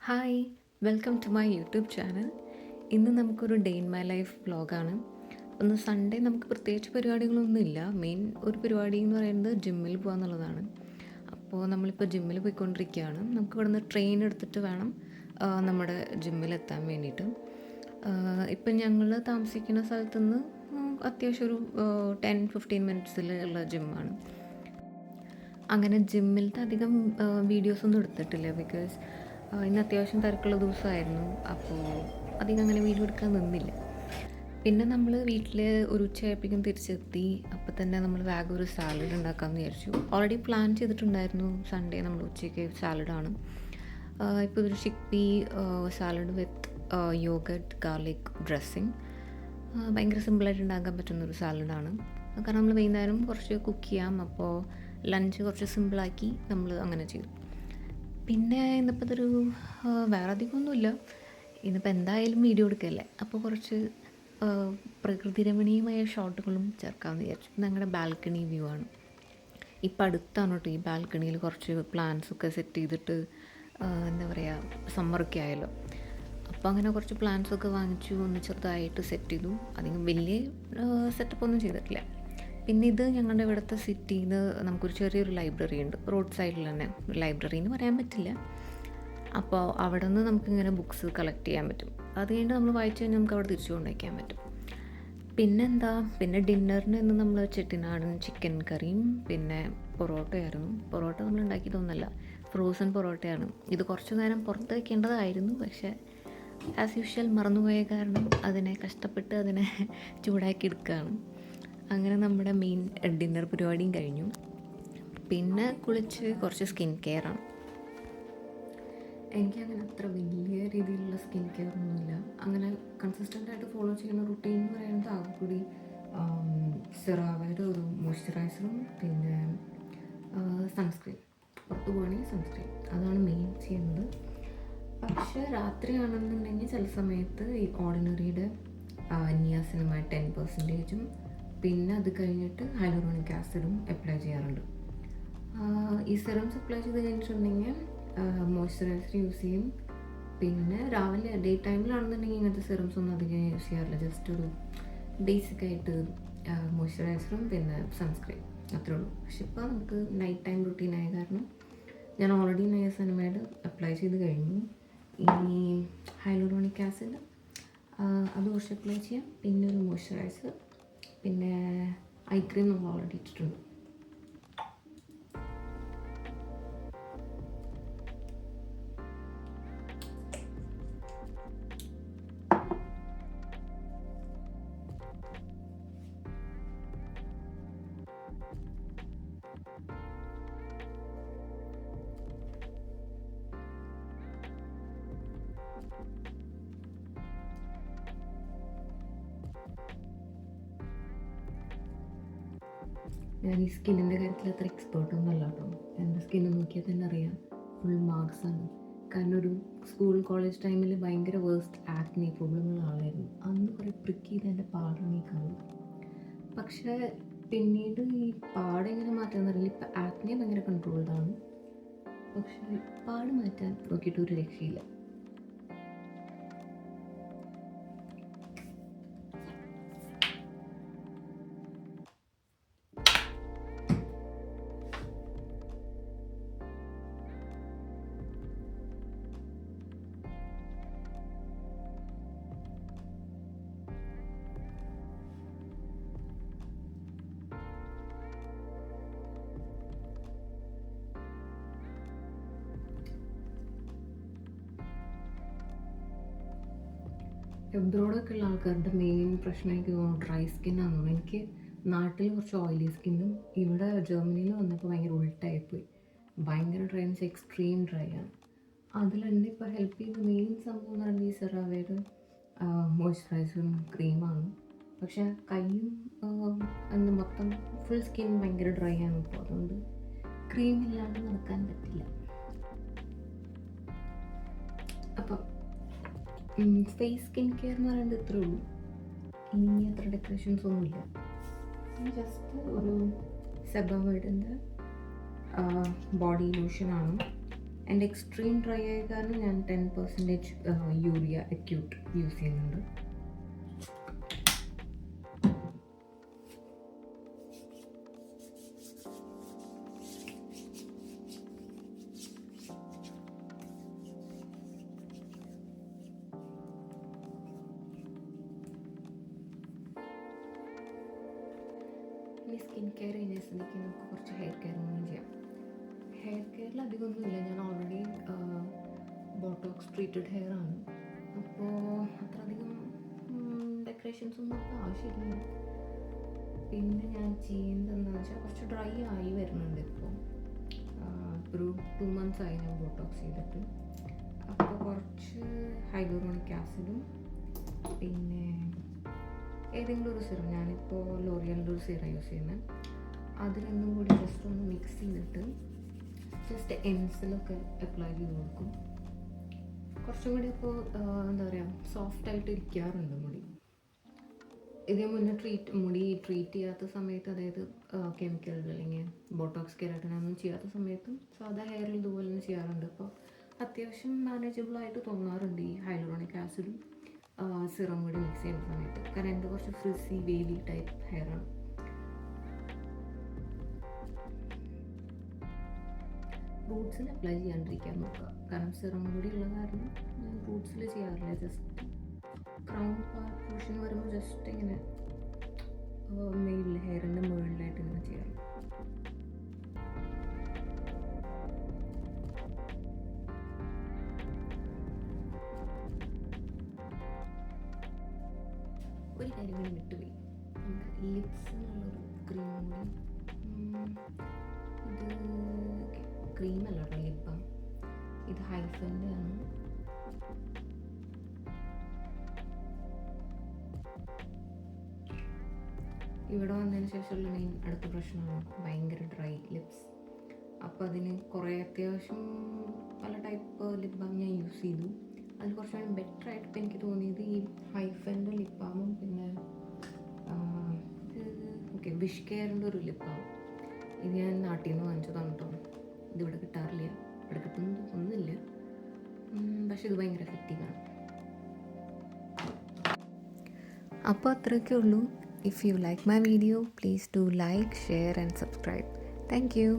Hi, welcome to my YouTube channel. ഇന്ന് നമുക്കൊരു day in my life വ്ളോഗാണ്. ഒന്ന് സൺഡേ നമുക്ക് പ്രത്യേകിച്ച് പരിപാടികളൊന്നുമില്ല. മെയിൻ ഒരു പരിപാടി എന്ന് പറയുന്നത് ജിമ്മിൽ പോകുക എന്നുള്ളതാണ്. അപ്പോൾ നമ്മളിപ്പോൾ ജിമ്മിൽ പോയിക്കൊണ്ടിരിക്കുകയാണ്. നമുക്ക് ഇവിടുന്ന് ട്രെയിൻ എടുത്തിട്ട് വേണം നമ്മുടെ ജിമ്മിലെത്താൻ വേണ്ടിയിട്ട്. ഇപ്പം ഞങ്ങൾ താമസിക്കുന്ന സ്ഥലത്തുനിന്ന് അത്യാവശ്യം ഒരു 10-15 മിനിറ്റ്സിൽ ഉള്ള ജിമ്മാണ്. അങ്ങനെ ജിമ്മിലത്തെ അധികം വീഡിയോസൊന്നും എടുത്തിട്ടില്ല, ബിക്കോസ് ഇന്ന് അത്യാവശ്യം തിരക്കുള്ള ദിവസമായിരുന്നു. അപ്പോൾ അധികം അങ്ങനെ വീഡിയോ എടുക്കാൻ നിന്നില്ല. പിന്നെ നമ്മൾ വീട്ടിൽ ഒരു ഉച്ചയായപ്പോഴേക്കും തിരിച്ചെത്തി. അപ്പോൾ തന്നെ നമ്മൾ വേഗം ഒരു സാലഡ് ഉണ്ടാക്കാമെന്ന് വിചാരിച്ചു. ഓൾറെഡി പ്ലാൻ ചെയ്തിട്ടുണ്ടായിരുന്നു, സൺഡേ നമ്മൾ ഉച്ചയ്ക്ക് സാലഡാണ്. ഇപ്പോൾ ഒരു ചിക്പി സാലഡ് വിത്ത് യോഗട്ട് ഗാർലിക് ഡ്രസ്സിങ്. ഭയങ്കര സിമ്പിളായിട്ട് ഉണ്ടാക്കാൻ പറ്റുന്നൊരു സാലഡാണ്. കാരണം നമ്മൾ വൈകുന്നേരം കുറച്ച് കുക്ക് ചെയ്യാം, അപ്പോൾ ലഞ്ച് കുറച്ച് സിമ്പിളാക്കി നമ്മൾ അങ്ങനെ ചെയ്തു. പിന്നെ ഇന്നിപ്പോൾ ഇതൊരു വേറെ അധികമൊന്നുമില്ല. ഇന്നിപ്പോൾ എന്തായാലും വീഡിയോ എടുക്കുകയല്ലേ, അപ്പോൾ കുറച്ച് പ്രകൃതി രമണീയമായ ഷോട്ടുകളും ചേർക്കാമെന്ന് വിചാരിച്ചു. ഞങ്ങളുടെ ബാൽക്കണി വ്യൂ ആണ്. ഇപ്പം അടുത്താണ് കേട്ടോ ഈ ബാൽക്കണിയിൽ കുറച്ച് പ്ലാന്റ്സൊക്കെ സെറ്റ് ചെയ്തിട്ട്, എന്താ പറയുക, സമ്മറൊക്കെ ആയല്ലോ. അപ്പോൾ അങ്ങനെ കുറച്ച് പ്ലാന്റ്സൊക്കെ വാങ്ങിച്ചു, ഒന്ന് ചെറുതായിട്ട് സെറ്റ് ചെയ്തു. അധികം വലിയ സെറ്റപ്പൊന്നും ചെയ്തിട്ടില്ല. പിന്നെ ഇത് ഞങ്ങളുടെ ഇവിടുത്തെ സിറ്റിയിൽ നിന്ന് നമുക്കൊരു ചെറിയൊരു ലൈബ്രറി ഉണ്ട്, റോഡ് സൈഡിൽ തന്നെ. ലൈബ്രറി എന്ന് പറയാൻ പറ്റില്ല. അപ്പോൾ അവിടെ നിന്ന് നമുക്കിങ്ങനെ ബുക്സ് കളക്ട് ചെയ്യാൻ പറ്റും. അത് കഴിഞ്ഞിട്ട് നമ്മൾ വായിച്ച് കഴിഞ്ഞാൽ നമുക്ക് അവിടെ തിരിച്ചു കൊണ്ടുവയ്ക്കാൻ പറ്റും. പിന്നെ ഡിന്നറിന് ഇന്ന് നമ്മൾ ചെട്ടിനാടൻ ചിക്കൻ കറിയും പിന്നെ പൊറോട്ടയായിരുന്നു. പൊറോട്ട നമ്മൾ ഉണ്ടാക്കിയതൊന്നുമല്ല, ഫ്രോസൺ പൊറോട്ടയാണ്. ഇത് കുറച്ച് നേരം പുറത്ത് വയ്ക്കേണ്ടതായിരുന്നു, പക്ഷേ ആസ് യൂഷ്വൽ മറന്നുപോയ കാരണം കഷ്ടപ്പെട്ട് അതിനെ ചൂടാക്കി എടുക്കുകയാണ്. അങ്ങനെ നമ്മുടെ മെയിൻ ഡിന്നർ പരിപാടിയും കഴിഞ്ഞു. പിന്നെ കുളിച്ച് കുറച്ച് സ്കിൻ കെയറാണ്. എനിക്കങ്ങനെ അത്ര വലിയ രീതിയിലുള്ള സ്കിൻ കെയർ ഒന്നുമില്ല. അങ്ങനെ കൺസിസ്റ്റൻ്റായിട്ട് ഫോളോ ചെയ്യുന്ന റുട്ടീൻ എന്ന് പറയുന്നത് ആകെക്കൂടി സെറാവയുടെ ഒരു മോയ്സ്ചറൈസറും പിന്നെ സൺസ്ക്രീൻ. പുറത്ത് പോവുകയാണെങ്കിൽ സൺസ്ക്രീൻ, അതാണ് മെയിൻ ചെയ്യുന്നത്. പക്ഷേ രാത്രിയാണെന്നുണ്ടെങ്കിൽ ചില സമയത്ത് ഈ ഓർഡിനറിയുടെ നിയാസിനമൈഡ് 10%, പിന്നെ അത് കഴിഞ്ഞിട്ട് ഹൈലൂറോണിക് ആസിഡും അപ്ലൈ ചെയ്യാറുണ്ട്. ഈ സിറംസ് അപ്ലൈ ചെയ്ത് കഴിഞ്ഞിട്ടുണ്ടെങ്കിൽ മോയ്സ്ചറൈസർ യൂസ് ചെയ്യും. പിന്നെ രാവിലെ ഡേ ടൈമിലാണെന്നുണ്ടെങ്കിൽ ഇങ്ങനത്തെ സിറംസ് ഒന്നും അധികം യൂസ് ചെയ്യാറില്ല. ജസ്റ്റ് ഒരു ബേസിക്കായിട്ട് മോയ്സ്ചറൈസറും പിന്നെ സൺസ്ക്രീൻ, അത്രേ ഉള്ളൂ. പക്ഷെ ഇപ്പോൾ നമുക്ക് നൈറ്റ് ടൈം റുട്ടീനായ കാരണം ഞാൻ ഓൾറെഡി നയസനമൈഡ് അപ്ലൈ ചെയ്ത് കഴിഞ്ഞു. ഇനി ഹൈലൂറോണിക് ആസിഡ് അത് കുറച്ച് അപ്ലൈ ചെയ്യാം. പിന്നെ ഒരു മോയ്സ്ചറൈസർ, പിന്നെ ഐ ക്രീം നമ്മൾ ഓൾറെഡി ഇട്ടിട്ടുണ്ട്. ഞാൻ ഈ സ്കിന്നിൻ്റെ കാര്യത്തിൽ അത്ര എക്സ്പേർട്ടൊന്നും അല്ല കേട്ടോ. എൻ്റെ സ്കിന്ന് നോക്കിയാൽ തന്നെ അറിയാം, ഫുൾ മാർക്സാണ്. കാരണം ഒരു സ്കൂൾ കോളേജ് ടൈമിൽ ഭയങ്കര വേഴ്സ്റ്റ് ആക്നെ പ്രോബ്ലമുള്ള ആളായിരുന്നു. അന്ന് കുറേ പ്രിക്ക് ചെയ്ത് എൻ്റെ പാടണീക്കാണ്. പക്ഷേ പിന്നീട് ഈ പാടെങ്ങനെ മാറ്റാമെന്ന് അറിയില്ല. ഇപ്പം ആക്നെ ഭയങ്കര കൺട്രോൾഡാണ്, പക്ഷേ പാട് മാറ്റാൻ നോക്കിയിട്ട് ഒരു രക്ഷയില്ല. എബ്രോഡൊക്കെ ഉള്ള ആൾക്കാരുടെ മെയിൻ പ്രശ്നം എനിക്ക് തോന്നുന്നു ഡ്രൈ സ്കിന്നാണെന്ന്. എനിക്ക് നാട്ടിൽ കുറച്ച് ഓയിലി സ്കിന്നും ഇവിടെ ജർമ്മനിയിൽ വന്നപ്പോൾ ഭയങ്കര ഉൾട്ടായിപ്പോയി. ഭയങ്കര ഡ്രൈ എന്ന് വെച്ചാൽ എക്സ്ട്രീം ഡ്രൈ ആണ്. അതിൽ എന്നെ ഇപ്പോൾ ഹെൽപ്പ് ചെയ്ത മെയിൻ സംഭവം എന്ന് പറയുന്നത് ഈ സെറാവയുടെ മോയ്സ്ചറൈസറും ക്രീമാണ്. പക്ഷേ കൈയും എന്താ മൊത്തം ഫുൾ സ്കിൻ ഭയങ്കര ഡ്രൈ ആണ് ഇപ്പോൾ. അതുകൊണ്ട് ക്രീം ഇല്ലാണ്ട് നടക്കാൻ പറ്റില്ല. അപ്പം ഫേസ് സ്കിൻ കെയർ എന്ന് പറയുന്നത് ഇത്രേ ഉള്ളൂ. ഇനി അത്ര ഡെക്കറേഷൻസ് ഒന്നുമില്ല. ജസ്റ്റ് ഒരു സെബാവേഡിൻ്റെ ബോഡി ലോഷനാണ്. എൻ്റെ എക്സ്ട്രീം ഡ്രൈ ആയ കാരണം ഞാൻ 10% യൂറിയ അക്യൂട്ട് യൂസ് ചെയ്യുന്നുണ്ട്. ഇനി സ്കിൻ കെയർ കഴിഞ്ഞ സ്ഥിതിക്ക് നമുക്ക് കുറച്ച് ഹെയർ കെയർ ഒന്നും ചെയ്യാം. ഹെയർ കെയറിൽ അധികമൊന്നുമില്ല. ഞാൻ ഓൾറെഡി ബോട്ടോക്സ് ട്രീറ്റഡ് ഹെയർ ആണ്. അപ്പോൾ അത്രയധികം ഡെക്കറേഷൻസ് ഒന്നും ആവശ്യമില്ല. പിന്നെ ഞാൻ ചെയ്യുന്നത് എന്താണെന്ന് വെച്ചാൽ കുറച്ച് ഡ്രൈ ആയി വരുന്നുണ്ട്. ഇപ്പോൾ ഒരു 2 months ആയി ഞാൻ ബോട്ടോക്സ് ചെയ്തിട്ട്. അപ്പോൾ കുറച്ച് ഹൈലൂറോണിക് ആസിഡും പിന്നെ ഏതെങ്കിലും ഒരു സിറം, ഞാനിപ്പോൾ ലോറിയലിൻ്റെ ഒരു സിറം യൂസ് ചെയ്യുന്നത്, അത് രണ്ടും കൂടി ജസ്റ്റ് ഒന്ന് മിക്സ് ചെയ്തിട്ട് ജസ്റ്റ് എൻസിലൊക്കെ അപ്ലൈ ചെയ്ത് കൊടുക്കും. കുറച്ചും കൂടി ഇപ്പോൾ എന്താ പറയുക, സോഫ്റ്റായിട്ട് ഇരിക്കാറുണ്ട് മുടി. ഇതേ മുന്നേ മുടി ട്രീറ്റ് ചെയ്യാത്ത സമയത്ത്, അതായത് കെമിക്കൽസ് അല്ലെങ്കിൽ ബോട്ടോക്സ് കെരാട്ടിനൊന്നും ചെയ്യാത്ത സമയത്തും സാധാ ഹെയറിൽ ഇതുപോലെ തന്നെ ചെയ്യാറുണ്ട്. അപ്പോൾ അത്യാവശ്യം മാനേജബിളായിട്ട് തോന്നാറുണ്ട് ഈ ഹൈലൂറോണിക് ആസിഡും സിറം കൂടി മിക്സ് ചെയ്യുന്ന സമയത്ത്. കാരണം എൻ്റെ കുറച്ച് ഫ്രിസി വേവി ടൈപ്പ് ഹെയറാണ്. റൂട്ട്സിൽ അപ്ലൈ ചെയ്യാണ്ടിരിക്കാൻ നോക്കുക. കാരണം സിറം കൂടി ഉള്ള കാരണം ഞാൻ റൂട്ട്സിൽ ചെയ്യാറില്ല. ജസ്റ്റ് ക്രൗൺ പോർഷൻ വരുമ്പോൾ ജസ്റ്റ് ഇങ്ങനെ മെയിലിൽ ഹെയറിൻ്റെ മുകളിലായിട്ട് ഇങ്ങനെ ചെയ്യാറ്. ഒരു കാര്യം കൂടി വിട്ടുപോയി, നമുക്ക് ലിപ്സിനുള്ളൊരു ക്രീം കൂടി. ഇത് ക്രീമല്ല കേട്ടോ, ലിപ് ബാം. ഇത് ഹൈഫൻ്റെ ആണ്. ഇവിടെ വന്നതിന് ശേഷമുള്ള മെയിൻ അടുത്ത പ്രശ്നമാണ് ഭയങ്കര ഡ്രൈ ലിപ്സ്. അപ്പോൾ അതിന് കുറേ അത്യാവശ്യം പല ടൈപ്പ് ലിപ് ബാം ഞാൻ യൂസ് ചെയ്തു. അതിൽ കുറച്ചുകൂടി ബെറ്റർ ആയിട്ട് ഇപ്പോൾ എനിക്ക് തോന്നിയത് ഈ ഹൈഫൻ്റെ ലിപ് ബാമും പിന്നെ വിഷ് കെയറിൻ്റെ ഒരു ലിപ് ബാം. ഇത് ഞാൻ നാട്ടിൽ നിന്ന് വാങ്ങിച്ചതാണ് കേട്ടോ. ഇതിവിടെ കിട്ടാറില്ല, ഇവിടെ കിട്ടുന്നത് ഒന്നുമില്ല. പക്ഷെ ഇത് ഭയങ്കര എഫക്റ്റീവാണ്. അപ്പോൾ അത്രയൊക്കെ ഉള്ളൂ. If you like my video, please do like, share and subscribe. Thank you.